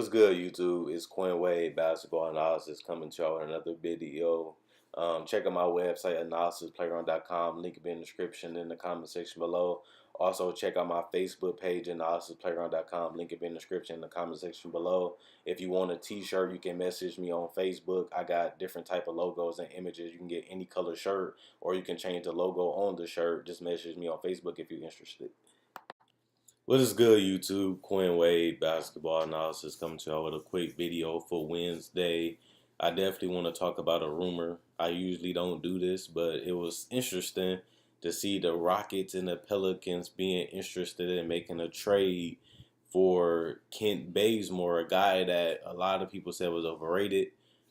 What's good, YouTube? It's Quinn Wade Basketball Analysis coming to y'all with another video. Check out my website, analysisplayground.com. Link will be in the description in the comment section below. Also, check out my Facebook page, analysisplayground.com. Link will be in the description in the comment section below. If you want a t-shirt, you can message me on Facebook. I got different type of logos and images. You can get any color shirt, or you can change the logo on the shirt. Just message me on Facebook if you're interested. What is good, YouTube? Quinn Wade Basketball Analysis coming to y'all with a quick video for Wednesday. I definitely want to talk about a rumor. I usually don't do this, but it was interesting to see the Rockets and the Pelicans being interested in making a trade for Kent Bazemore, a guy that a lot of people said was overrated,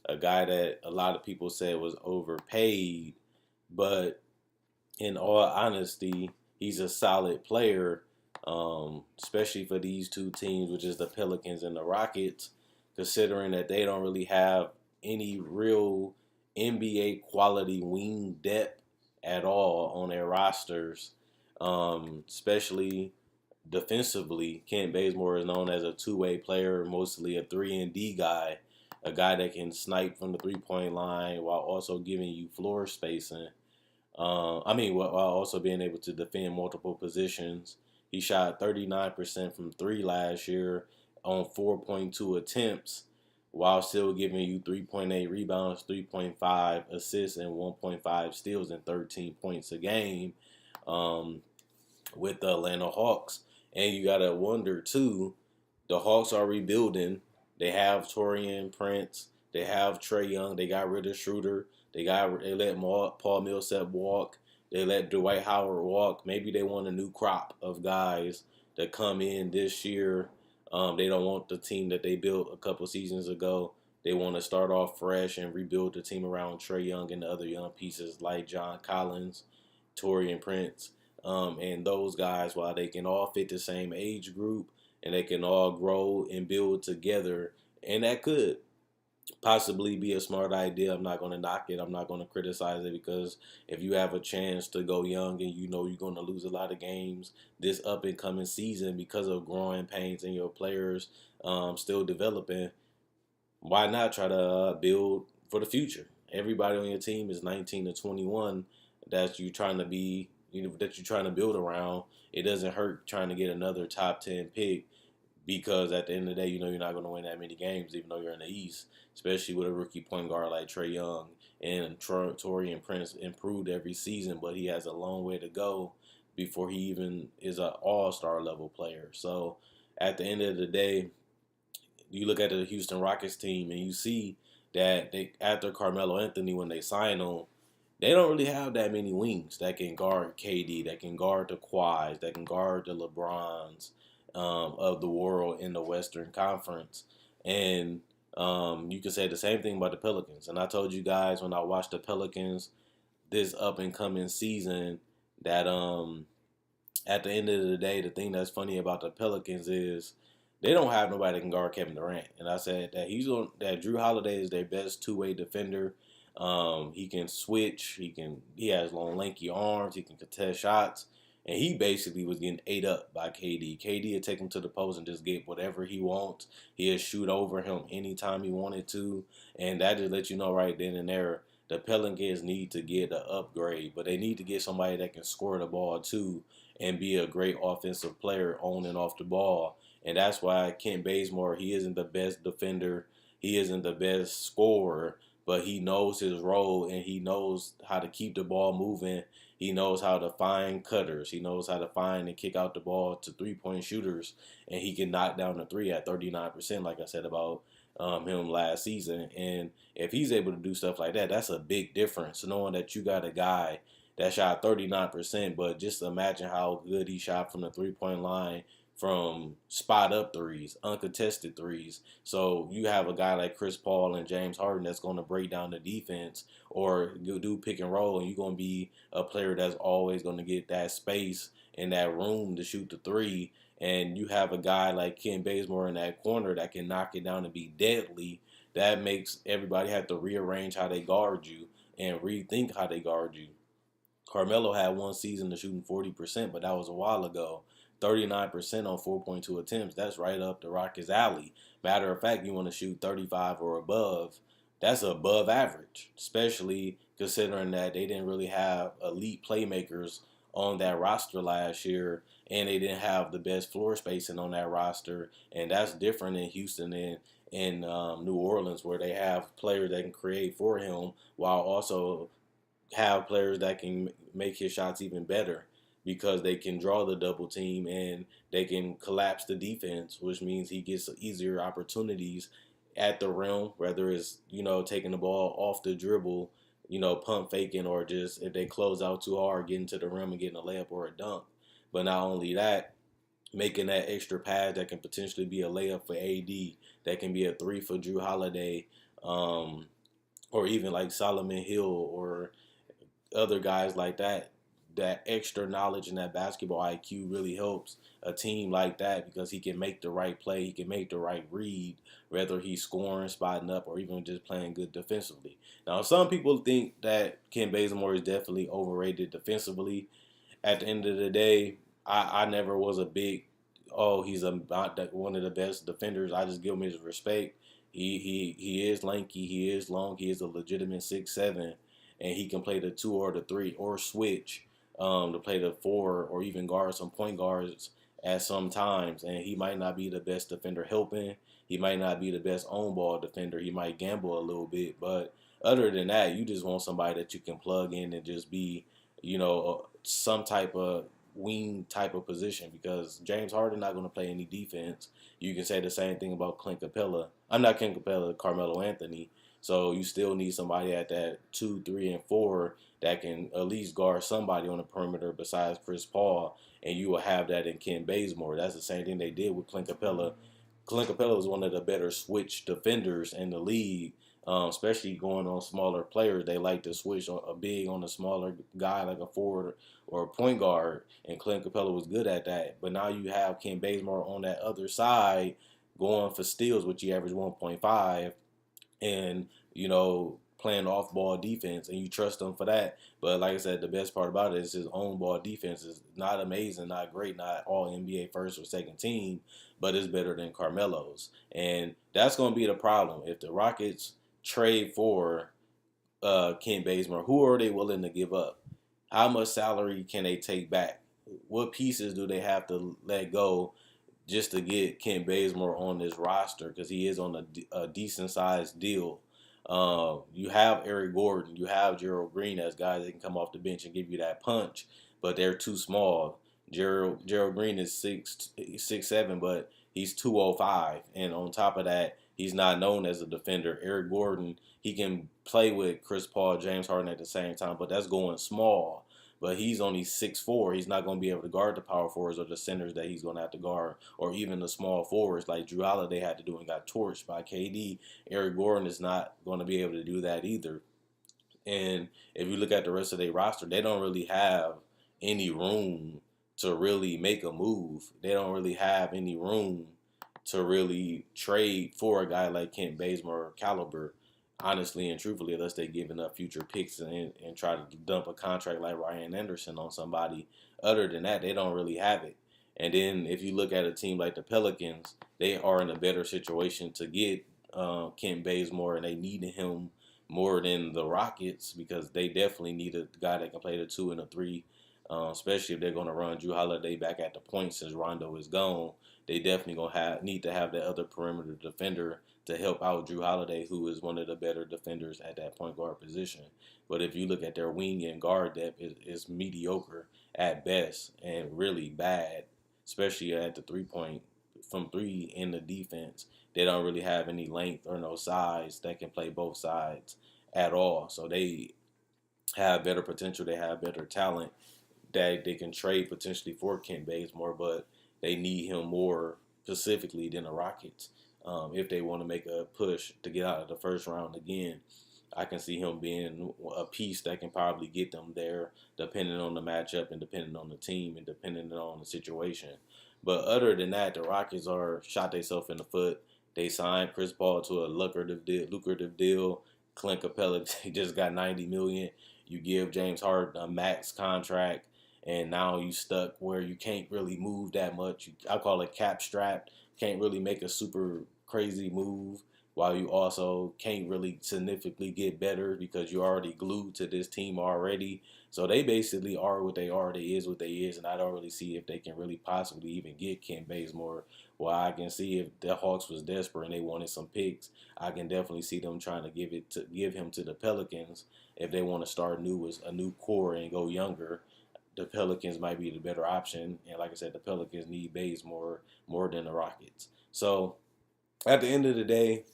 a guy that a lot of people said was overpaid, but in all honesty, he's a solid player, especially for these two teams, which is the Pelicans and the Rockets, considering that they don't really have any real NBA quality wing depth at all on their rosters, especially defensively. Kent Bazemore is known as a two-way player, mostly a 3-and-D guy, a guy that can snipe from the three-point line while also giving you floor spacing. While also being able to defend multiple positions. He shot 39% from three last year on 4.2 attempts, while still giving you 3.8 rebounds, 3.5 assists, and 1.5 steals and 13 points a game with the Atlanta Hawks. And you got to wonder, too, the Hawks are rebuilding. They have Taurean Prince. They have Trae Young. They got rid of Schroeder. They let Paul Millsap walk. They let Dwight Howard walk. Maybe they want a new crop of guys that come in this year. They don't want the team that they built a couple seasons ago. They want to start off fresh and rebuild the team around Trae Young and the other young pieces like John Collins, Taurean Prince, and those guys, while they can all fit the same age group and they can all grow and build together. And that could possibly be a smart idea. I'm not going to knock it. I'm not going to criticize it, because if you have a chance to go young and you know you're going to lose a lot of games this up and coming season because of growing pains and your players still developing, why not try to build for the future? Everybody on your team is 19 to 21 that you're trying to be, that you're trying to build around. It doesn't hurt trying to get another top 10 pick, because at the end of the day, you know you're not going to win that many games, even though you're in the East, especially with a rookie point guard like Trae Young. And Taurean Prince improved every season, but he has a long way to go before he even is an all-star level player. So at the end of the day, you look at the Houston Rockets team and you see that after Carmelo Anthony, when they sign him, they don't really have that many wings that can guard KD, that can guard the Kawhis, that can guard the LeBrons of the world in the Western Conference. And you can say the same thing about the Pelicans. And I told you guys when I watched the Pelicans this up and coming season that at the end of the day, the thing that's funny about the Pelicans is they don't have nobody that can guard Kevin Durant. And I said that that Drew Holiday is their best two-way defender. He can switch. He has long, lanky arms. He can contest shots. And he basically was getting ate up by KD. KD would take him to the post and just get whatever he wants. He'd shoot over him anytime he wanted to. And that just lets you know right then and there, the Pelicans need to get an upgrade. But they need to get somebody that can score the ball too and be a great offensive player on and off the ball. And that's why Kent Bazemore, he isn't the best defender. He isn't the best scorer. But he knows his role, and he knows how to keep the ball moving. He knows how to find cutters. He knows how to find and kick out the ball to three-point shooters. And he can knock down the three at 39%, like I said about him last season. And if he's able to do stuff like that, that's a big difference, knowing that you got a guy that shot 39%, but just imagine how good he shot from the three-point line, from spot-up threes, uncontested threes. So you have a guy like Chris Paul and James Harden that's going to break down the defense or do pick and roll, and you're going to be a player that's always going to get that space and that room to shoot the three. And you have a guy like Kent Bazemore in that corner that can knock it down and be deadly. That makes everybody have to rearrange how they guard you and rethink how they guard you. Carmelo had one season of shooting 40%, but that was a while ago. 39% on 4.2 attempts. That's right up the Rockets' alley. Matter of fact, you want to shoot 35 or above. That's above average, especially considering that they didn't really have elite playmakers on that roster last year, and they didn't have the best floor spacing on that roster. And that's different in Houston and in New Orleans, where they have players that can create for him while also have players that can make his shots even better because they can draw the double team and they can collapse the defense, which means he gets easier opportunities at the rim, whether it's, taking the ball off the dribble, pump faking, or just if they close out too hard, getting to the rim and getting a layup or a dunk. But not only that, making that extra pass that can potentially be a layup for AD, that can be a three for Drew Holiday, or even like Solomon Hill or other guys like that. That extra knowledge and that basketball IQ really helps a team like that because he can make the right play, he can make the right read, whether he's scoring, spotting up, or even just playing good defensively. Now, some people think that Kent Bazemore is definitely overrated defensively. At the end of the day, I never was a big, he's not one of the best defenders. I just give him his respect. He is lanky, he is long, he is a legitimate 6'7", and he can play the 2 or the 3 or switch to play the 4 or even guard some point guards at some times. And he might not be the best defender helping. He might not be the best on ball defender. He might gamble a little bit, but other than that, you just want somebody that you can plug in and just be, some type of wing type of position because James Harden not going to play any defense. You can say the same thing about Clint Capella. I'm not Clint Capella, Carmelo Anthony. So you still need somebody at that 2, 3, and 4 that can at least guard somebody on the perimeter besides Chris Paul, and you will have that in Kent Bazemore. That's the same thing they did with Clint Capella. Clint Capella was one of the better switch defenders in the league, especially going on smaller players. They like to switch a big on a smaller guy like a forward or a point guard, and Clint Capella was good at that. But now you have Kent Bazemore on that other side going for steals, which he averaged 1.5, and playing off ball defense, and you trust him for that. But like I said, the best part about it is his own ball defense is not amazing, not great, not all NBA first or second team, but it's better than Carmelo's, and that's going to be the problem if the Rockets trade for Kent Bazemore. Who are they willing to give up? How much salary can they take back? What pieces do they have to let go just to get Kent Bazemore on this roster because he is on a decent sized deal? You have Eric Gordon, you have Gerald Green as guys that can come off the bench and give you that punch, but they're too small. Gerald Green is 6'7", but he's 205, and on top of that, he's not known as a defender. Eric Gordon, he can play with Chris Paul, James Harden at the same time, but that's going small. But he's only 6'4". He's not going to be able to guard the power forwards or the centers that he's going to have to guard, or even the small forwards like Drew Holiday had to do and got torched by KD. Eric Gordon is not going to be able to do that either. And if you look at the rest of their roster, they don't really have any room to really make a move. They don't really have any room to really trade for a guy like Kent Bazemore caliber, honestly and truthfully, unless they give enough future picks and try to dump a contract like Ryan Anderson on somebody. Other than that, they don't really have it. And then if you look at a team like the Pelicans, they are in a better situation to get Kent Bazemore, and they needed him more than the Rockets because they definitely need a guy that can play the 2 and the 3, especially if they're going to run Drew Holiday back at the point since Rondo is gone. They definitely gonna need to have that other perimeter defender to help out Drew Holiday, who is one of the better defenders at that point guard position. But if you look at their wing and guard depth, it's mediocre at best and really bad, especially at the 3-point from 3 in the defense. They don't really have any length or no size that can play both sides at all. So they have better potential. They have better talent that they can trade potentially for Kent Bazemore, but they need him more specifically than the Rockets. If they want to make a push to get out of the first round again, I can see him being a piece that can probably get them there, depending on the matchup and depending on the team and depending on the situation. But other than that, the Rockets are shot themselves in the foot. They signed Chris Paul to a lucrative deal. Clint Capella, he just got $90 million. You give James Harden a max contract, and now you stuck where you can't really move that much. I call it cap strapped. Can't really make a super crazy move, while you also can't really significantly get better because you're already glued to this team already. So they basically are what they are. They is what they is, and I don't really see if they can really possibly even get Kent Bazemore. Well, I can see if the Hawks was desperate and they wanted some picks, I can definitely see them trying to give him to the Pelicans if they want to start new with a new core and go younger. The Pelicans might be the better option, and like I said, the Pelicans need Bazemore more than the Rockets. So at the end of the day,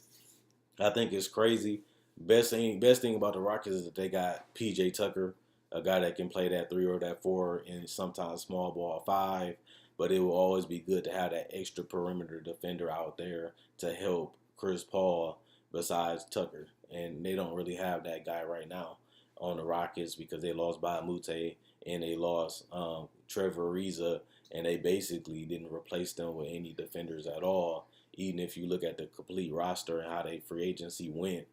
I think it's crazy. Best thing about the Rockets is that they got PJ Tucker, a guy that can play that 3 or that 4 and sometimes small ball 5. But it will always be good to have that extra perimeter defender out there to help Chris Paul besides Tucker. And they don't really have that guy right now on the Rockets because they lost Bahamute and they lost Trevor Ariza, and they basically didn't replace them with any defenders at all. Even if you look at the complete roster and how they free agency went,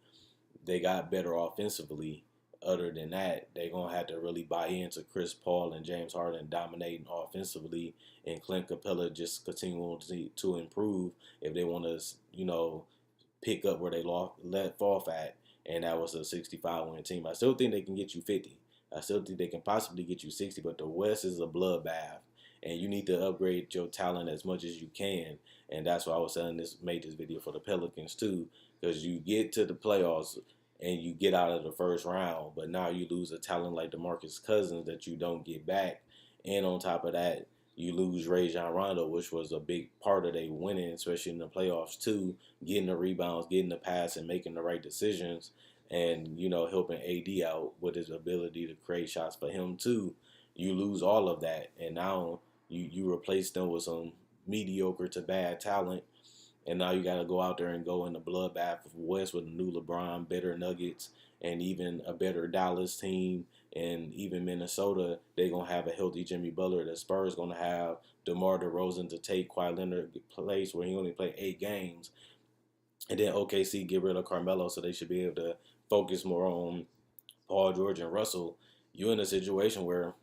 they got better offensively. Other than that, they're going to have to really buy into Chris Paul and James Harden dominating offensively, and Clint Capella just continuing to improve if they want to, pick up where they left off at, and that was a 65-win team. I still think they can get you 50. I still think they can possibly get you 60, but the West is a bloodbath, and you need to upgrade your talent as much as you can. And that's why I was saying made this video for the Pelicans too, because you get to the playoffs and you get out of the first round, but now you lose a talent like DeMarcus Cousins that you don't get back, and on top of that, you lose Rajon Rondo, which was a big part of their winning, especially in the playoffs too, getting the rebounds, getting the pass, and making the right decisions, and helping AD out with his ability to create shots for him too. You lose all of that, and now you replace them with some mediocre to bad talent, and now you got to go out there and go in the bloodbath of West with a new LeBron, better Nuggets, and even a better Dallas team, and even Minnesota. They're going to have a healthy Jimmy Butler. The Spurs going to have DeMar DeRozan to take Kawhi Leonard place where he only played 8 games. And then OKC get rid of Carmelo, so they should be able to focus more on Paul George and Russell. You're in a situation where,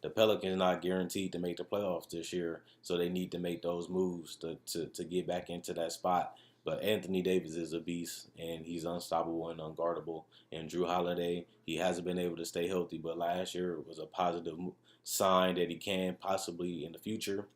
the Pelicans not guaranteed to make the playoffs this year, so they need to make those moves to get back into that spot. But Anthony Davis is a beast, and he's unstoppable and unguardable. And Drew Holiday, he hasn't been able to stay healthy, but last year was a positive sign that he can possibly in the future.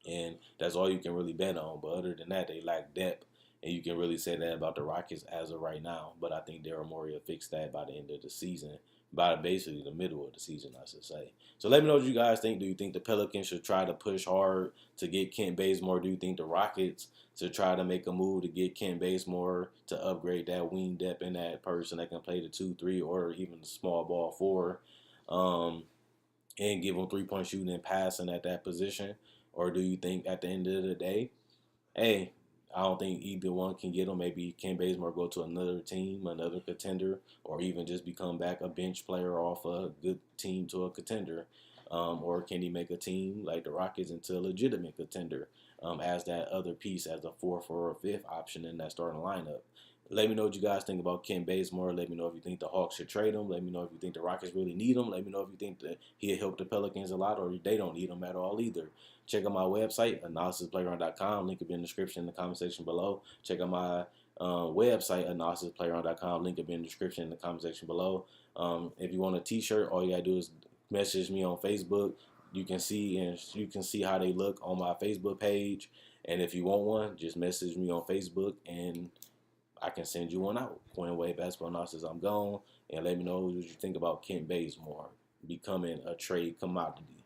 And that's all you can really bet on. But other than that, they lack depth. And you can really say that about the Rockets as of right now. But I think Daryl Morey will fix that by the end of the season. By basically the middle of the season, I should say. So let me know what you guys think. Do you think the Pelicans should try to push hard to get Kent Bazemore? Do you think the Rockets should try to make a move to get Kent Bazemore to upgrade that wing depth in that person that can play the 2-3 or even the small ball 4? And give him 3-point shooting and passing at that position? Or do you think at the end of the day, hey, I don't think either one can get him? Maybe Kent Bazemore go to another team, another contender, or even just become back a bench player off a good team to a contender. Or can he make a team like the Rockets into a legitimate contender as that other piece, as a 4th or a 5th option in that starting lineup? Let me know what you guys think about Kent Bazemore. Let me know if you think the Hawks should trade him. Let me know if you think the Rockets really need him. Let me know if you think that he'll help the Pelicans a lot, or they don't need him at all either. Check out my website, analysisplayground.com. Link will be in the description in the comment section below. Check out my website, analysisplayground.com. Link will be in the description in the comment section below. If you want a t-shirt, all you got to do is message me on Facebook. You can see how they look on my Facebook page. And if you want one, just message me on Facebook and I can send you one out. Point Wave Basketball Analysis, I'm gone. And let me know what you think about Kent Bazemore becoming a trade commodity.